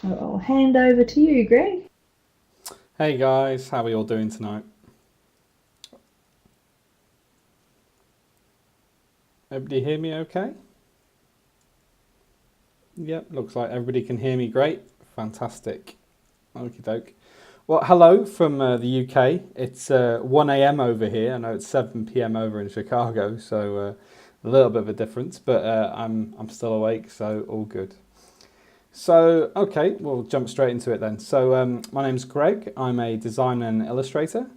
So I'll hand over to you, Greg. Hey guys, how are you all doing tonight? Everybody hear me okay? Yep, looks like everybody can hear me great. Fantastic. Okie doke. Well, hello from the UK. It's 1 a.m. over here. I know it's 7 p.m. over in Chicago, so a little bit of a difference, but I'm still awake, so all good. So, okay, we'll jump straight into it then. So, my name's Greg. I'm a designer and illustrator.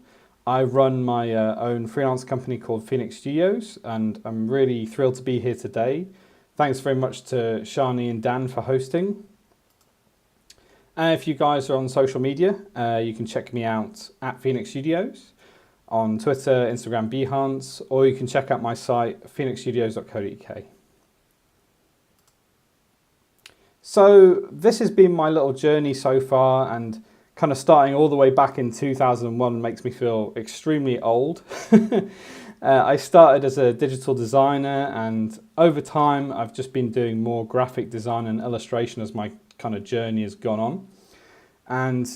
I run my own freelance company called Phoenix Studios, and I'm really thrilled to be here today. Thanks very much to Shani and Dan for hosting. If you guys are on social media, you can check me out at Phoenix Studios on Twitter, Instagram, Behance, or you can check out my site, phoenixstudios.co.uk. So this has been my little journey so far, and kind of starting all the way back in 2001 makes me feel extremely old. I started as a digital designer, and over time I've just been doing more graphic design and illustration as my kind of journey has gone on. And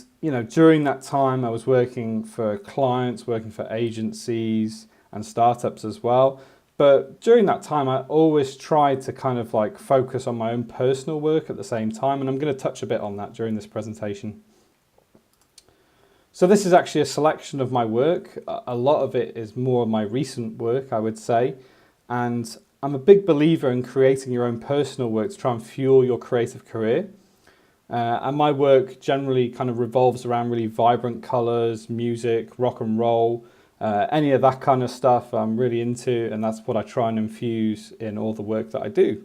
during that time I was working for clients, working for agencies and startups as well. But during that time, I always tried to kind of like focus on my own personal work at the same time, and I'm going to touch a bit on that during this presentation. So this is actually a selection of my work. A lot of it is more of my recent work, I would say, and I'm a big believer in creating your own personal work to try and fuel your creative career. And my work generally kind of revolves around really vibrant colours, music, rock and roll, any of that kind of stuff I'm really into, and that's what I try and infuse in all the work that I do.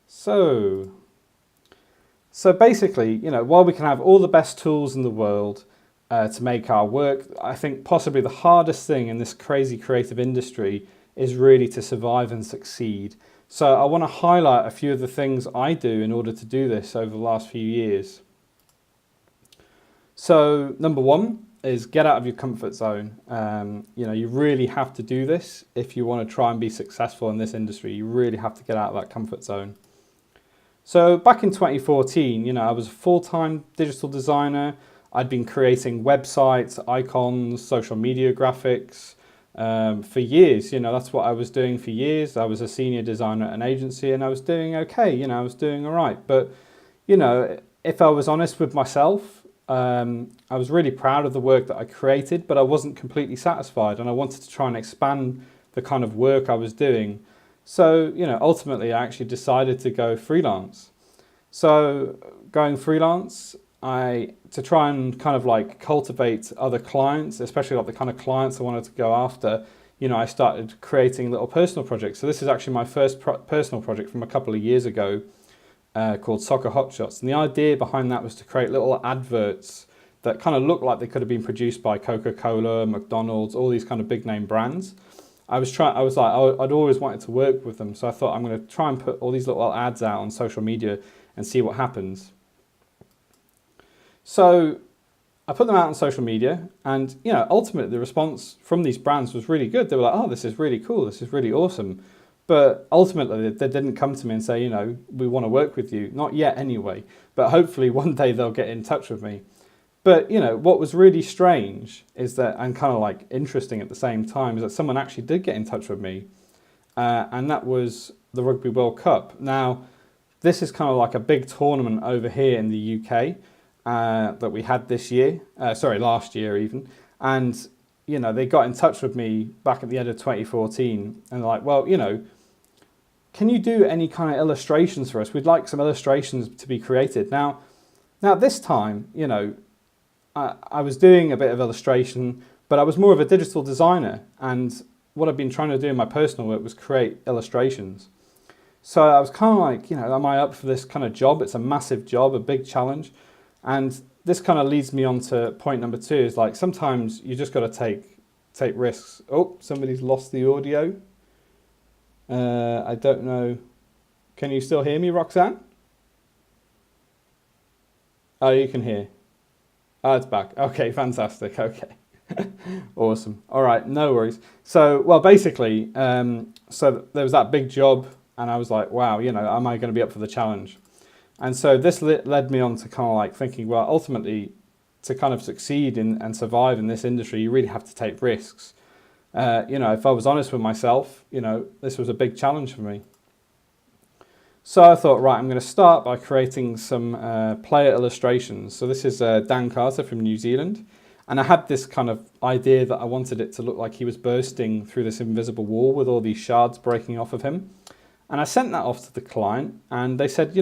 So basically, while we can have all the best tools in the world to make our work, I think possibly the hardest thing in this crazy creative industry is really to survive and succeed. So I want to highlight a few of the things I do in order to do this over the last few years. So number one is get out of your comfort zone. You really have to do this if you want to try and be successful in this industry. You really have to get out of that comfort zone. So back in 2014, I was a full-time digital designer. I'd been creating websites, icons, social media graphics for years. That's what I was doing for years. I was a senior designer at an agency, and I was doing okay. I was doing all right. But if I was honest with myself, I was really proud of the work that I created, but I wasn't completely satisfied, and I wanted to try and expand the kind of work I was doing. So, ultimately I actually decided to go freelance. So going freelance, to try and kind of like cultivate other clients, especially like the kind of clients I wanted to go after, I started creating little personal projects. So this is actually my first personal project from a couple of years ago, called Soccer Hotshots. And the idea behind that was to create little adverts that kind of looked like they could have been produced by Coca-Cola, McDonald's, all these kind of big name brands. I'd always wanted to work with them. So I thought I'm going to try and put all these little ads out on social media and see what happens. So I put them out on social media, and ultimately the response from these brands was really good. They were like, "Oh, this is really cool. This is really awesome." But ultimately, they didn't come to me and say, we want to work with you. Not yet anyway, but hopefully one day they'll get in touch with me. But, what was really strange is that, and kind of like interesting at the same time, is that someone actually did get in touch with me. And that was the Rugby World Cup. Now, this is kind of like a big tournament over here in the UK that we had this year. Last year even. And, they got in touch with me back at the end of 2014. And they're like, well, can you do any kind of illustrations for us? We'd like some illustrations to be created. Now this time, I was doing a bit of illustration, but I was more of a digital designer. And what I've been trying to do in my personal work was create illustrations. So I was kind of like, am I up for this kind of job? It's a massive job, a big challenge. And this kind of leads me on to point number two, is like sometimes you just got to take risks. Oh, somebody's lost the audio. I don't know. Can you still hear me, Roxanne? Oh, you can hear. Oh, it's back. Okay, fantastic. Okay. Awesome. All right, no worries. So, well, basically, so there was that big job, and I was like, wow, am I going to be up for the challenge? And so this led me on to kind of like thinking, well, ultimately, to kind of succeed in and survive in this industry, you really have to take risks. If I was honest with myself, this was a big challenge for me. So I thought, right, I'm going to start by creating some player illustrations. So this is Dan Carter from New Zealand. And I had this kind of idea that I wanted it to look like he was bursting through this invisible wall with all these shards breaking off of him. And I sent that off to the client, and they said,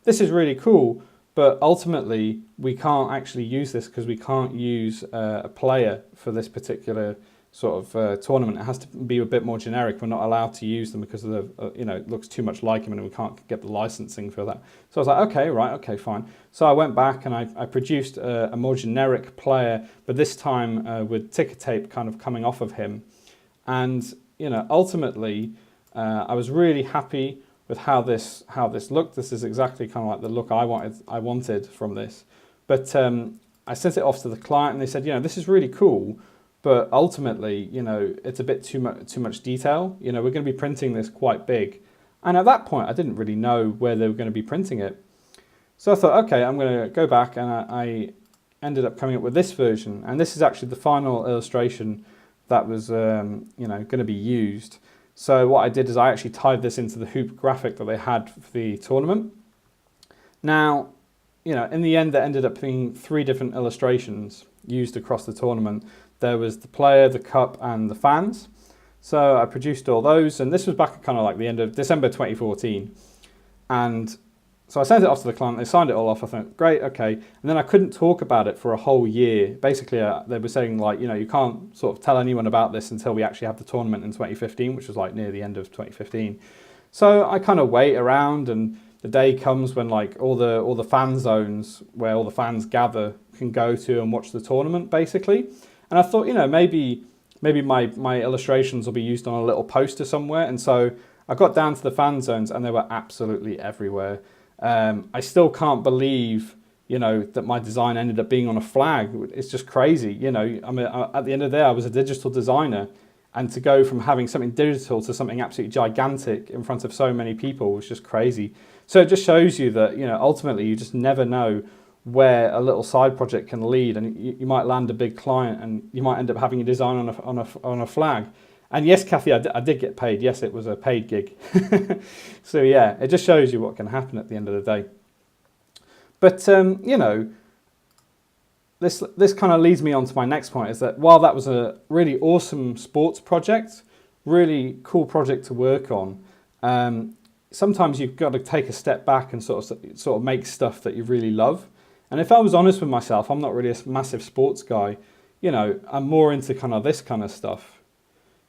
this is really cool, but ultimately we can't actually use this because we can't use a player for this particular sort of tournament. It has to be a bit more generic. We're not allowed to use them because of the, it looks too much like him and we can't get the licensing for that. So I was like, okay, fine. So I went back and I produced a more generic player, but this time with ticker tape kind of coming off of him. And, ultimately I was really happy with how this looked. This is exactly kind of like the look I wanted from this. But I sent it off to the client and they said, this is really cool, but ultimately, it's a bit too much detail. We're going to be printing this quite big. And at that point, I didn't really know where they were going to be printing it. So I thought, okay, I'm going to go back, and I ended up coming up with this version. And this is actually the final illustration that was, going to be used. So what I did is I actually tied this into the hoop graphic that they had for the tournament. Now, in the end, there ended up being 3 different illustrations used across the tournament. There was the player, the cup, and the fans. So I produced all those, and this was back kind of like the end of December 2014. And so I sent it off to the client, they signed it all off. I thought, great, okay. And then I couldn't talk about it for a whole year. Basically, they were saying like, you can't sort of tell anyone about this until we actually have the tournament in 2015, which was like near the end of 2015. So I kind of wait around, and the day comes when like all the fan zones where all the fans gather can go to and watch the tournament, basically. And I thought, maybe my illustrations will be used on a little poster somewhere. And so I got down to the fan zones, and they were absolutely everywhere. I still can't believe, that my design ended up being on a flag. It's just crazy. I mean, at the end of the day, I was a digital designer, and to go from having something digital to something absolutely gigantic in front of so many people was just crazy. So it just shows you that, ultimately you just never know where a little side project can lead, and you might land a big client, and you might end up having a design on a flag. And yes, Kathy, I did get paid. Yes, it was a paid gig. So yeah, it just shows you what can happen at the end of the day. But this kind of leads me on to my next point, is that while that was a really awesome sports project, really cool project to work on, sometimes you've got to take a step back and sort of make stuff that you really love. And if I was honest with myself, I'm not really a massive sports guy. I'm more into kind of this kind of stuff.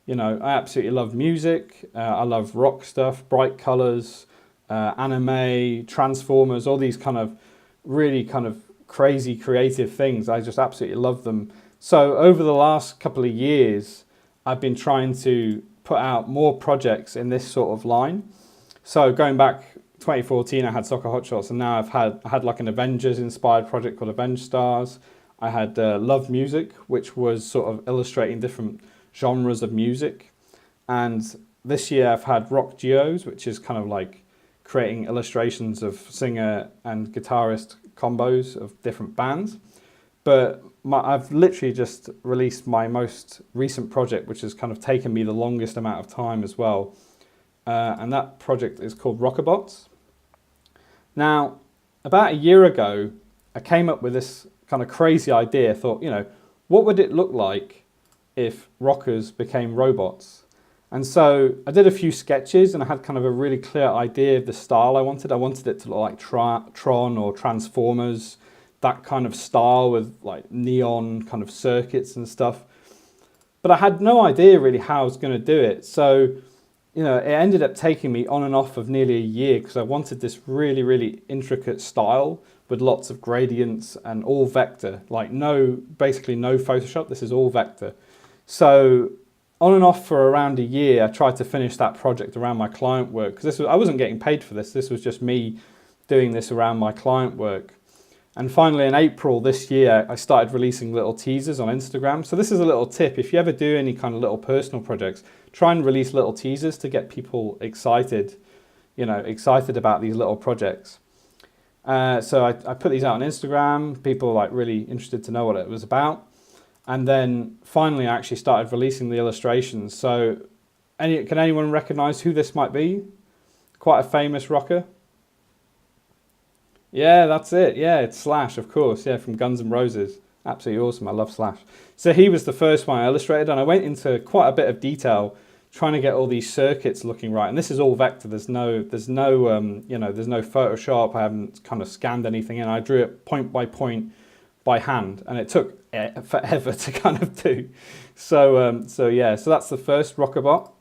I absolutely love music. I love rock stuff, bright colors, anime, Transformers, all these kind of really kind of crazy creative things. I just absolutely love them. So over the last couple of years, I've been trying to put out more projects in this sort of line. So going back 2014, I had Soccer Hotshots, and now I had like an Avengers inspired project called Avenge Stars. I had Love Music, which was sort of illustrating different genres of music. And this year I've had Rock Duos, which is kind of like creating illustrations of singer and guitarist combos of different bands. But I've literally just released my most recent project, which has kind of taken me the longest amount of time as well. And that project is called Rockabots. Now, about a year ago, I came up with this kind of crazy idea. I thought, what would it look like if rockers became robots? And so I did a few sketches, and I had kind of a really clear idea of the style I wanted. I wanted it to look like Tron or Transformers, that kind of style with like neon kind of circuits and stuff. But I had no idea really how I was going to do it. So it ended up taking me on and off of nearly a year, because I wanted this really, really intricate style with lots of gradients and all vector, like basically no Photoshop. This is all vector. So on and off for around a year, I tried to finish that project around my client work, because I wasn't getting paid for this. This was just me doing this around my client work. And finally, in April this year, I started releasing little teasers on Instagram. So this is a little tip. If you ever do any kind of little personal projects, try and release little teasers to get people excited, excited about these little projects. So I put these out on Instagram. People were like really interested to know what it was about. And then finally I actually started releasing the illustrations. So can anyone recognize who this might be? Quite a famous rocker. Yeah, that's it. Yeah, it's Slash, of course. Yeah, from Guns N' Roses. Absolutely awesome. I love Slash. So he was the first one I illustrated, and I went into quite a bit of detail trying to get all these circuits looking right. And this is all vector. There's no Photoshop. I haven't kind of scanned anything in. I drew it point by hand, and it took forever to kind of do. So that's the first Rockerbot.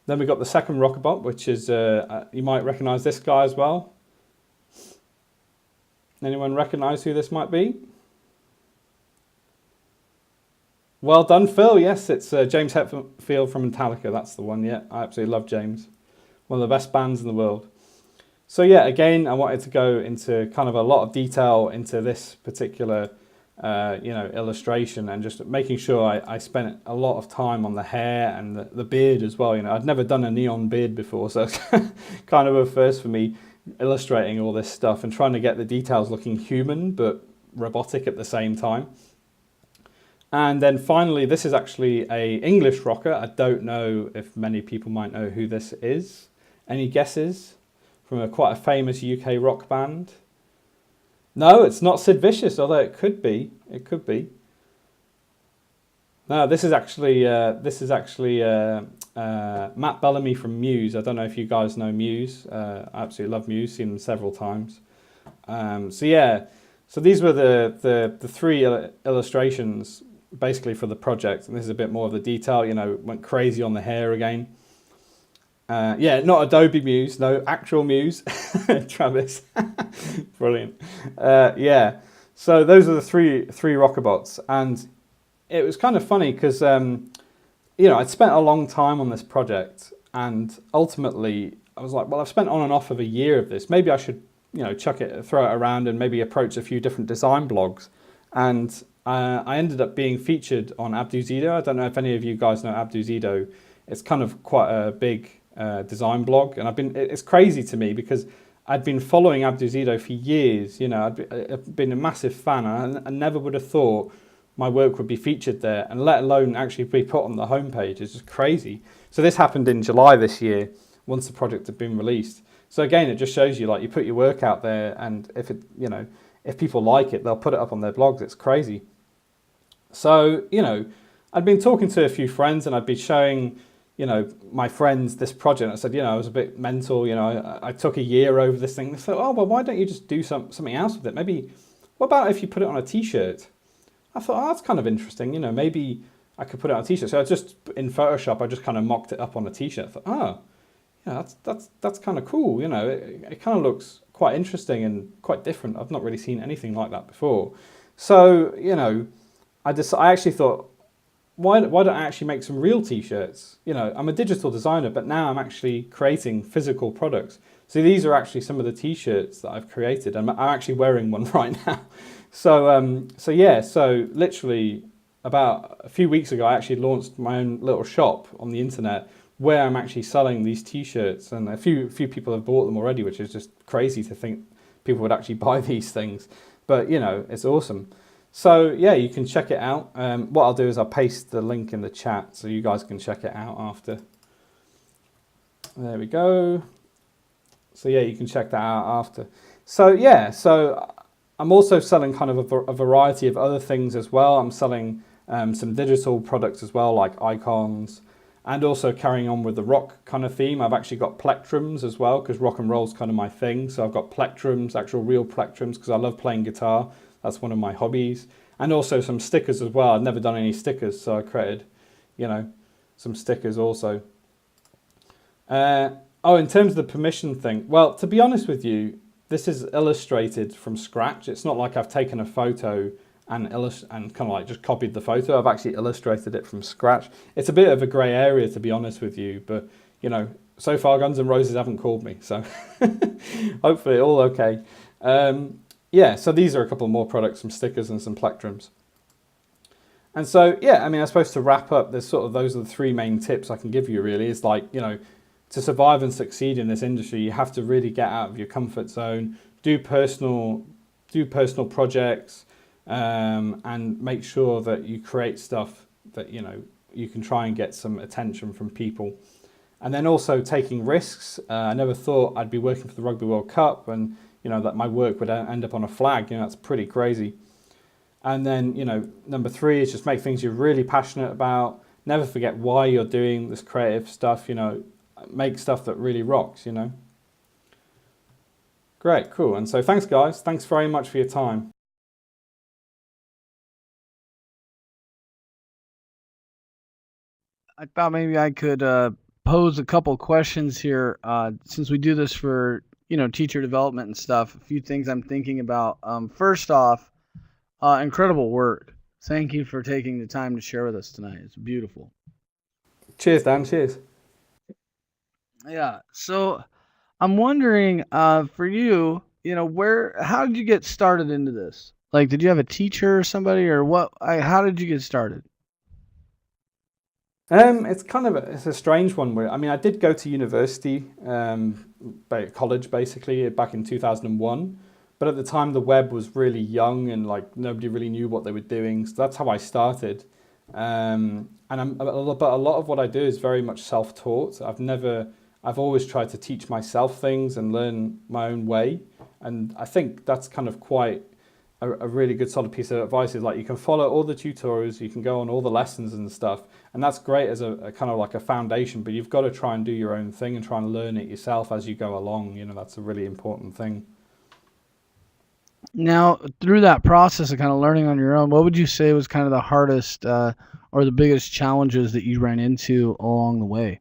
Then we got the second Rockerbot, which is you might recognize this guy as well. Anyone recognize who this might be? Well done, Phil. Yes, it's James Hetfield from Metallica. That's the one. Yeah, I absolutely love James. One of the best bands in the world. So yeah, again, I wanted to go into kind of a lot of detail into this particular, illustration, and just making sure I spent a lot of time on the hair and the beard as well. I'd never done a neon beard before, so it's kind of a first for me, illustrating all this stuff and trying to get the details looking human but robotic at the same time. And then finally, this is actually a English rocker. I don't know if many people might know who this is. Any guesses? From quite a famous UK rock band. No, it's not Sid Vicious, although it could be. It could be. No, this is actually Matt Bellamy from Muse. I don't know if you guys know Muse. I absolutely love Muse. Seen them several times. So these were the three illustrations basically for the project, and this is a bit more of the detail. Went crazy on the hair again. Not Adobe Muse, no, actual Muse. Travis. Brilliant. So those are the three Rockerbots, and it was kind of funny because I'd spent a long time on this project, and ultimately I was like, well, I've spent on and off of a year of this. Maybe I should throw it around and maybe approach a few different design blogs. And I ended up being featured on Abduzido. I don't know if any of you guys know Abduzido. It's kind of quite a big design blog, and it's crazy to me because I'd been following Abduzido for years. I've been a massive fan, and I never would have thought my work would be featured there, and let alone actually be put on the homepage. It's just crazy. So this happened in July this year, once the project had been released. So again, it just shows you, like, you put your work out there, and if people like it, they'll put it up on their blogs. It's crazy. So, I'd been talking to a few friends, and I'd be showing, my friends this project. I said, I was a bit mental, I took a year over this thing. They said, oh, well, why don't you just do something else with it? Maybe, what about if you put it on a t-shirt? I thought, oh, that's kind of interesting. Maybe I could put it on a t-shirt. So in Photoshop, I just kind of mocked it up on a t-shirt. I thought, oh, yeah, that's kind of cool. It kind of looks quite interesting and quite different. I've not really seen anything like that before. So, I actually thought, why don't I actually make some real t-shirts? I'm a digital designer, but now I'm actually creating physical products. So these are actually some of the t-shirts that I've created. I'm actually wearing one right now. So literally about a few weeks ago, I actually launched my own little shop on the internet where I'm actually selling these t-shirts, and a few people have bought them already, which is just crazy to think people would actually buy these things. But it's awesome. So yeah, you can check it out. What I'll do is I'll paste the link in the chat so you guys can check it out after. There we go. So yeah, you can check that out after. So I'm also selling kind of a variety of other things as well. I'm selling some digital products as well, like icons, and also carrying on with the rock kind of theme. I've actually got plectrums as well, because rock and roll is kind of my thing. So I've got plectrums, actual real plectrums, because I love playing guitar. That's one of my hobbies. And also some stickers as well. I've never done any stickers, so I created, some stickers also. In terms of the permission thing, well, to be honest with you, this is illustrated from scratch. It's not like I've taken a photo and kind of like just copied the photo. I've actually illustrated it from scratch. It's a bit of a grey area, to be honest with you, but so far Guns N' Roses haven't called me, so hopefully all okay. So these are a couple more products, some stickers and some plectrums. And so I suppose to wrap up, those are the three main tips I can give you. Really, is like, to survive and succeed in this industry, you have to really get out of your comfort zone, do personal projects, and make sure that you create stuff that you can try and get some attention from people. And then also taking risks. I never thought I'd be working for the Rugby World Cup, and that my work would end up on a flag. That's pretty crazy. And then number 3 is just make things you're really passionate about. Never forget why you're doing this creative stuff. Make stuff that really rocks. Great, cool. And so thanks, guys. Thanks very much for your time. I thought maybe I could pose a couple questions here, since we do this for teacher development and stuff. A few things I'm thinking about. First off, incredible work. Thank you for taking the time to share with us tonight. It's beautiful. Cheers, Dan. Cheers. Yeah. So I'm wondering, for you, how did you get started into this? Like, did you have a teacher or somebody, or what? How did you get started? It's a strange one. I did go to university, college basically, back in 2001. But at the time, the web was really young and nobody really knew what they were doing. So that's how I started. But a lot of what I do is very much self-taught. I've always tried to teach myself things and learn my own way. And I think that's kind of quite a really good solid piece of advice, is you can follow all the tutorials, you can go on all the lessons and stuff, and that's great as a kind of a foundation, but you've got to try and do your own thing and try and learn it yourself as you go along. That's a really important thing. Now, through that process of kind of learning on your own, what would you say was kind of the hardest or the biggest challenges that you ran into along the way?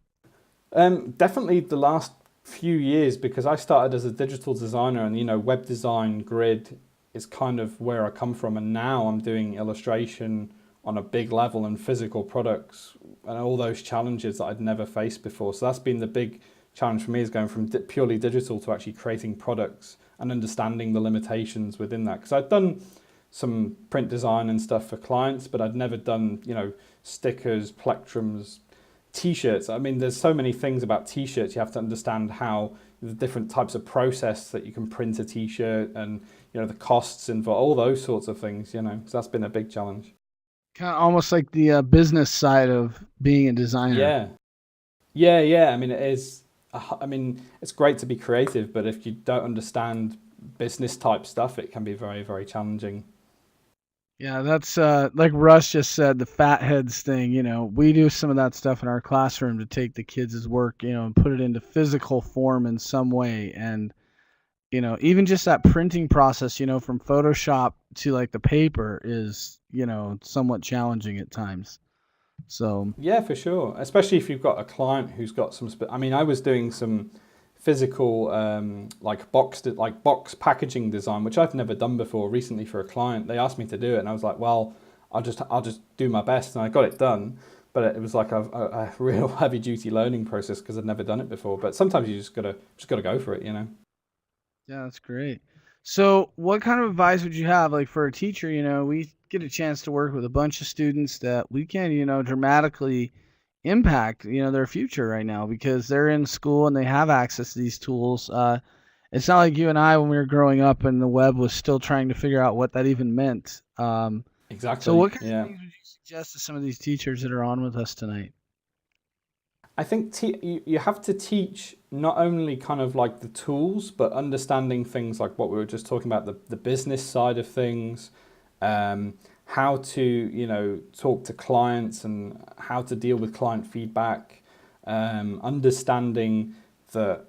Definitely the last few years, because I started as a digital designer, and web design, grid is kind of where I come from, and now I'm doing illustration on a big level and physical products and all those challenges that I'd never faced before. So that's been the big challenge for me, is going from purely digital to actually creating products and understanding the limitations within that. Because I'd done some print design and stuff for clients, but I'd never done, stickers, plectrums, t-shirts. There's so many things about t-shirts. You have to understand how the different types of process that you can print a t-shirt, and the costs involved, all those sorts of things. So that's been a big challenge. Kind of almost like the business side of being a designer. Yeah. It is. It's great to be creative, but if you don't understand business type stuff, it can be very, very challenging. Yeah, that's like Russ just said, the fatheads thing. We do some of that stuff in our classroom to take the kids' work, and put it into physical form in some way. And even just that printing process, from Photoshop to the paper is, somewhat challenging at times. So yeah, for sure. Especially if you've got a client who's got some. I was doing some physical box packaging design, which I've never done before. Recently for a client, they asked me to do it, and I was like, well, I'll just do my best, and I got it done. But it was a real heavy duty learning process because I'd never done it before. But sometimes you just gotta go for it. yeah, that's great. So what kind of advice would you have for a teacher? We get a chance to work with a bunch of students that we can dramatically impact their future right now, because they're in school and they have access to these tools. It's not like you and I when we were growing up and the web was still trying to figure out what that even meant. Exactly. So what kind of things would you suggest to some of these teachers that are on with us tonight? I think you have to teach not only kind of the tools, but understanding things like what we were just talking about, the business side of things, how to talk to clients and how to deal with client feedback, understanding that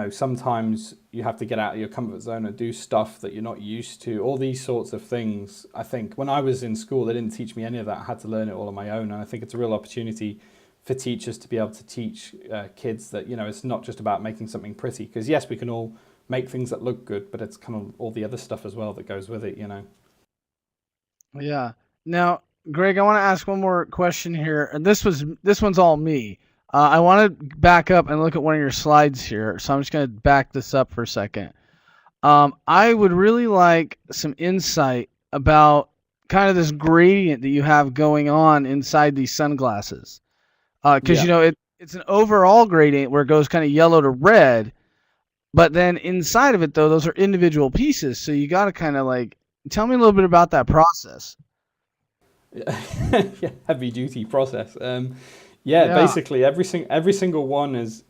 sometimes you have to get out of your comfort zone and do stuff that you're not used to. All these sorts of things. I think when I was in school, they didn't teach me any of that. I had to learn it all on my own, and I think it's a real opportunity for teachers to be able to teach kids that it's not just about making something pretty, because yes, we can all make things that look good, but it's kind of all the other stuff as well that goes with it. Yeah. Now, Greg, I want to ask one more question here, and this one's all me. I want to back up and look at one of your slides here, so I'm just going to back this up for a second. I would really like some insight about kind of this gradient that you have going on inside these sunglasses. Because it's an overall gradient where it goes kind of yellow to red, But then inside of it, though, those are individual pieces. So you got to kind of like tell me a little bit about that process. Yeah, heavy duty process. Yeah, Yeah. basically every single one is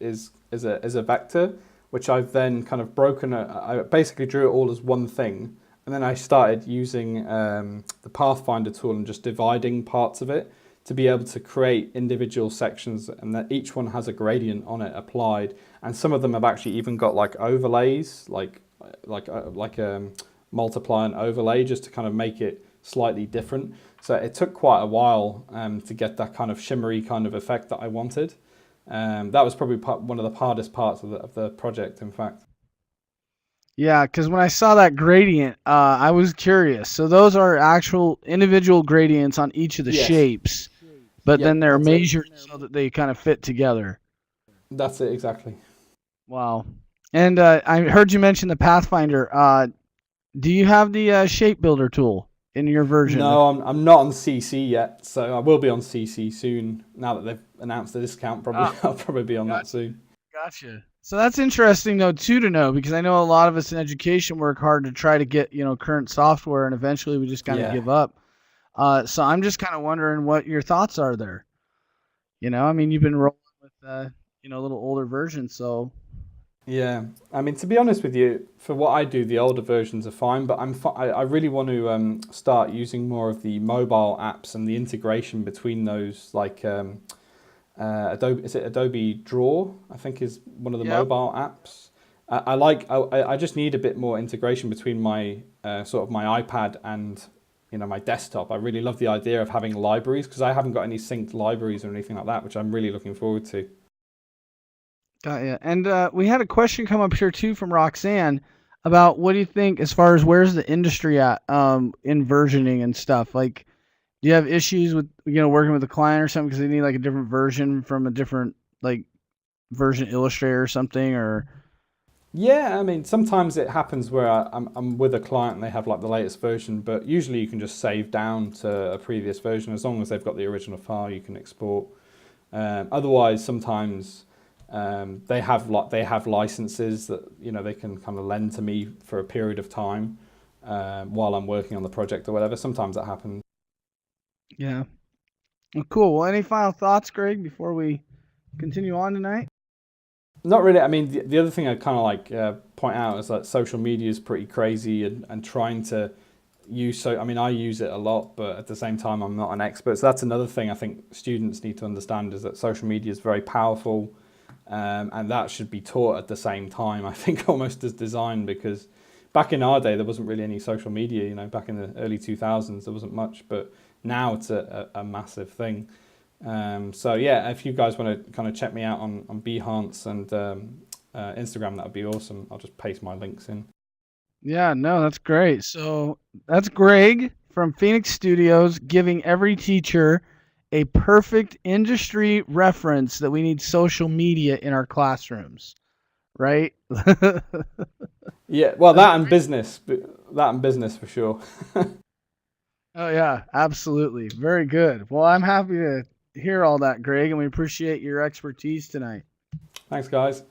a vector, which I've then kind of broken. I basically drew it all as one thing, and then I started using the Pathfinder tool and just dividing parts of it to be able to create individual sections, and that each one has a gradient on it applied, and some of them have actually even got like overlays, like multiply and overlay, just to kind of make it slightly different. So it took quite a while to get that kind of shimmery kind of effect that I wanted. That was probably one of the hardest parts of the project, in fact. Yeah, because when I saw that gradient, I was curious. So those are actual individual gradients on each of the Yes. shapes, but then Yep, they're that's it. measured so that they kind of fit together. That's it exactly. Wow. And I heard you mention the Pathfinder. Do you have the shape builder tool in your version? No, I'm not on CC yet, so I will be on CC soon. Now that they've announced the discount, probably Ah, I'll probably be on that gotcha. soon. Gotcha. So that's interesting though too to know, because I know a lot of us in education work hard to try to get current software, and eventually we just kind of Yeah. give up. So I'm just kind of wondering what your thoughts are there. I mean, you've been rolling with a little older version, so Yeah, I mean, to be honest with you, for what I do, the older versions are fine, but I really want to start using more of the mobile apps and the integration between those, like Adobe, is it Adobe Draw? I think is one of the yep. mobile apps. I just need a bit more integration between my sort of my iPad and my desktop. I really love the idea of having libraries because I haven't got any synced libraries or anything like that, which I'm really looking forward to. Got ya. And we had a question come up here too from Roxanne about what do you think as far as where's the industry at in versioning and stuff? Like, do you have issues with working with a client or something because they need like a different version from a different like version Illustrator or something? Or Yeah, I mean, sometimes it happens where I'm with a client and they have like the latest version, but usually you can just save down to a previous version as long as they've got the original file you can export. Otherwise, sometimes they have licenses that they can kind of lend to me for a period of time while I'm working on the project or whatever. Sometimes that happens. yeah. Well, cool. Well, any final thoughts, Greg, before we continue on tonight? Not really. I mean, the other thing I kind of like point out is that social media is pretty crazy, and trying to use I mean, I use it a lot, but at the same time, I'm not an expert. So that's another thing I think students need to understand is that social media is very powerful, and that should be taught at the same time. I think almost as design, because back in our day there wasn't really any social media. Back in the early 2000s there wasn't much, but now it's a massive thing. So yeah, if you guys want to kind of check me out on Behance and Instagram, that would be awesome. I'll just paste my links in. Yeah, no, that's great. So that's Greg from Phoenix Studios giving every teacher a perfect industry reference that we need social media in our classrooms, right? Yeah, well, That's that and business for sure. Oh yeah, absolutely. Very good. Well, I'm happy to hear all that, Greg, and we appreciate your expertise tonight. Thanks, guys.